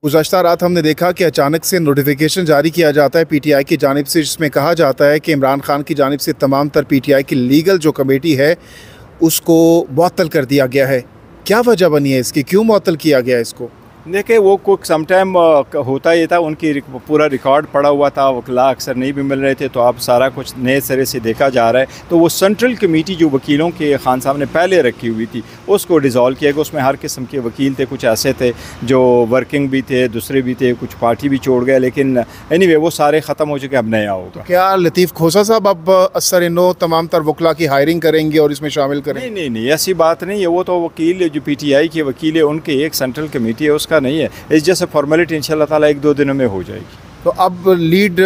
गुज़श्ता रात हमने देखा कि अचानक से नोटिफिकेशन जारी किया जाता है पीटीआई की जानिब से, जिसमें कहा जाता है कि इमरान खान की जानिब से तमाम तर पीटीआई की लीगल जो कमेटी है उसको मुअत्तल कर दिया गया है। क्या वजह बनी है इसकी, क्यों मुअत्तल किया गया इसको? देखिए वो कुछ समटाइम होता ही था, उनकी पूरा रिकॉर्ड पड़ा हुआ था, वकला अक्सर नहीं भी मिल रहे थे, तो अब सारा कुछ नए सिरे से देखा जा रहा है। तो वो सेंट्रल कमेटी जो वकीलों के खान साहब ने पहले रखी हुई थी उसको डिज़ोल्व किया गया। उसमें हर किस्म के वकील थे, कुछ ऐसे थे जो वर्किंग भी थे, दूसरे भी थे, कुछ पार्टी भी छोड़ गए, लेकिन एनीवे वो सारे ख़त्म हो चुके, अब नया होगा। क्या लतीफ़ खोसा साहब अब असर नो तमाम तर वकला की हायरिंग करेंगे और इसमें शामिल करेंगे? नहीं नहीं नहीं, ऐसी बात नहीं है। वो तो वकील जो पीटीआई के वकील है उनकी एक सेंट्रल कमेटी है, उसका नहीं है। इस जैसे फॉर्मेलिटी इंशाल्लाह ताला 1-2 दिनों में हो जाएगी। तो अब लीड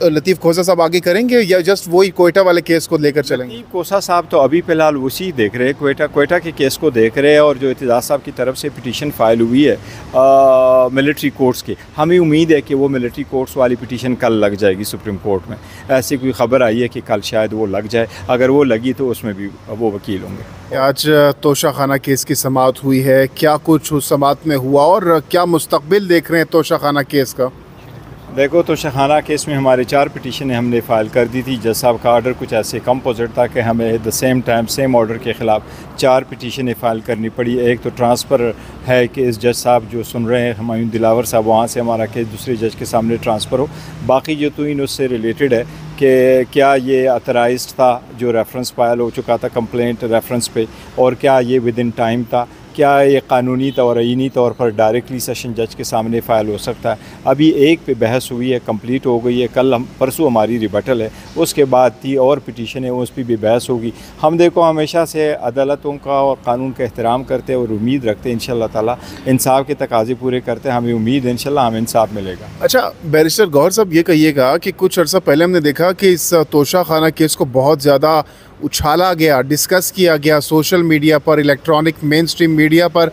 लतीफ़ खोसा साहब आगे करेंगे या जस्ट वही कोयटा वाले केस को लेकर चलेंगे? लतीफ़ खोसा साहब तो अभी फ़िलहाल उसी देख रहे हैं, कोयटा के केस को देख रहे हैं, और जो एतजाज़ साहब की तरफ से पिटीशन फाइल हुई है मिलिट्री कोर्ट्स की, हमें उम्मीद है कि वो मिलिट्री कोर्ट्स वाली पिटीशन कल लग जाएगी सुप्रीम कोर्ट में। ऐसी कोई ख़बर आई है कि कल शायद वो लग जाए, अगर वो लगी तो उसमें भी वो वकील होंगे। आज तोशाखाना केस की समाअत हुई है, क्या कुछ उस समाअत में हुआ और क्या मुस्तकबिल देख रहे हैं तोशाखाना केस का? देखो, तोशाखाना केस में हमारे 4 पिटीशनें हमने फ़ाइल कर दी थी। जज साहब का ऑर्डर कुछ ऐसे कंपोजिट था कि हमें at the same time same order के ख़िलाफ़ 4 पिटीशनें फ़ाइल करनी पड़ी। एक तो ट्रांसफ़र है कि इस जज साहब जो सुन रहे हैं हुमायूं दिलावर साहब, वहाँ से हमारा केस दूसरे जज के सामने ट्रांसफ़र हो। बाकी जो तो इन उससे रिलेटेड है कि क्या ये अथराइज्ड था जो रेफरेंस फाइल हो चुका था कंप्लेंट रेफरेंस पे, और क्या ये विद इन टाइम था, क्या ये कानूनी तौर आईनी तौर पर डायरेक्टली सेशन जज के सामने फ़ाइल हो सकता है। अभी एक पे बहस हुई है, कंप्लीट हो गई है, कल परसों हमारी रिबटल है, उसके बाद 3 और पिटीशन है, उस पर भी बहस होगी। हम देखो हमेशा से अदालतों का और कानून का एहतराम करते हैं और उम्मीद रखते हैं इंशाल्लाह ताला इंसाफ के तकाज़े पूरे करते हैं। हमें उम्मीद है इंशाल्लाह हमें इंसाफ मिलेगा। अच्छा बैरिस्टर गौहर साहब, ये कहिएगा कि कुछ अर्सा पहले हमने देखा कि इस तोशाखाना केस को बहुत ज़्यादा उछाला गया, डिस्कस किया गया सोशल मीडिया पर, इलेक्ट्रॉनिक मेन स्ट्रीम मीडिया पर।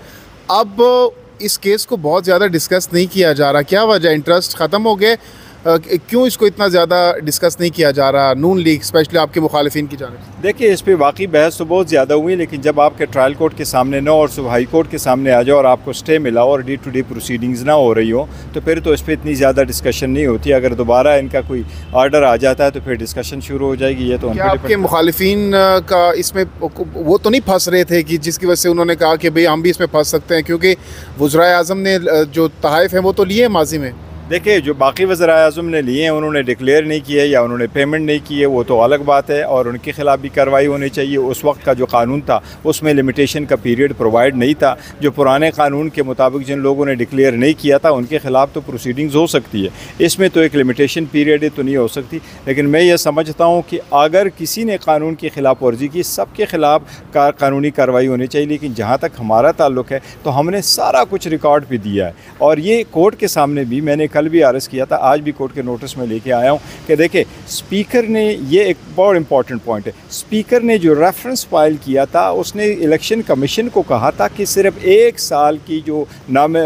अब इस केस को बहुत ज़्यादा डिस्कस नहीं किया जा रहा, क्या वजह? इंटरेस्ट ख़त्म हो गए? क्यों इसको इतना ज़्यादा डिस्कस नहीं किया जा रहा नून लीग स्पेशली आपके मुखालिफिन की जानिब से? देखिए, इस पर वाकई बहस तो बहुत ज़्यादा हुई, लेकिन जब आपके ट्रायल कोर्ट के सामने ना और सुबह हाई कोर्ट के सामने आ जाओ और आपको स्टे मिला और डे टू डे प्रोसीडिंग्स ना हो रही हो, तो फिर तो इस पर इतनी ज़्यादा डिस्कशन नहीं होती। अगर दोबारा इनका कोई ऑर्डर आ जाता है तो फिर डिस्कशन शुरू हो जाएगी। ये तो आपके मुखालिफिन का इसमें वो तो नहीं फंस रहे थे कि जिसकी वजह से उन्होंने कहा कि भाई हम भी इसमें फंस सकते हैं, क्योंकि वज़राए आज़म ने जो तहाइफ हैं वो तो लिए माजी में। देखिए, जो बाकी वज़राए आज़म ने लिए हैं उन्होंने डिक्लेयर नहीं किए या उन्होंने पेमेंट नहीं की है, वो तो अलग बात है, और उनके ख़िलाफ़ भी कार्रवाई होनी चाहिए। उस वक्त का जो कानून था उसमें लिमिटेशन का पीरियड प्रोवाइड नहीं था। जो पुराने कानून के मुताबिक जिन लोगों ने डिक्लेयर नहीं किया था उनके ख़िलाफ़ तो प्रोसीडिंग्स हो सकती है, इसमें तो एक लिमिटेशन पीरियड तो नहीं हो सकती। लेकिन मैं ये समझता हूँ कि अगर किसी ने कानून की खिलाफ वर्जी की, सबके ख़िलाफ़ कानूनी कार्रवाई होनी चाहिए। लेकिन जहाँ तक हमारा ताल्लुक़ है तो हमने सारा कुछ रिकॉर्ड भी दिया है, और ये कोर्ट के सामने भी मैंने कल भी अर्ज़ किया था, आज भी कोर्ट के नोटिस में लेके आया हूँ कि देखिए, स्पीकर ने, ये एक बहुत इंपॉर्टेंट पॉइंट है, स्पीकर ने जो रेफरेंस फाइल किया था उसने इलेक्शन कमीशन को कहा था कि सिर्फ 1 साल की जो नाम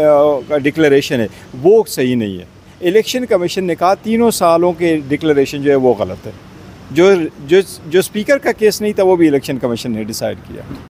डिक्लेरेशन है वो सही नहीं है। इलेक्शन कमीशन ने कहा 3 सालों के डिक्लेरेशन जो है वो गलत है। जो स्पीकर का केस नहीं था वो भी इलेक्शन कमीशन ने डिसाइड किया।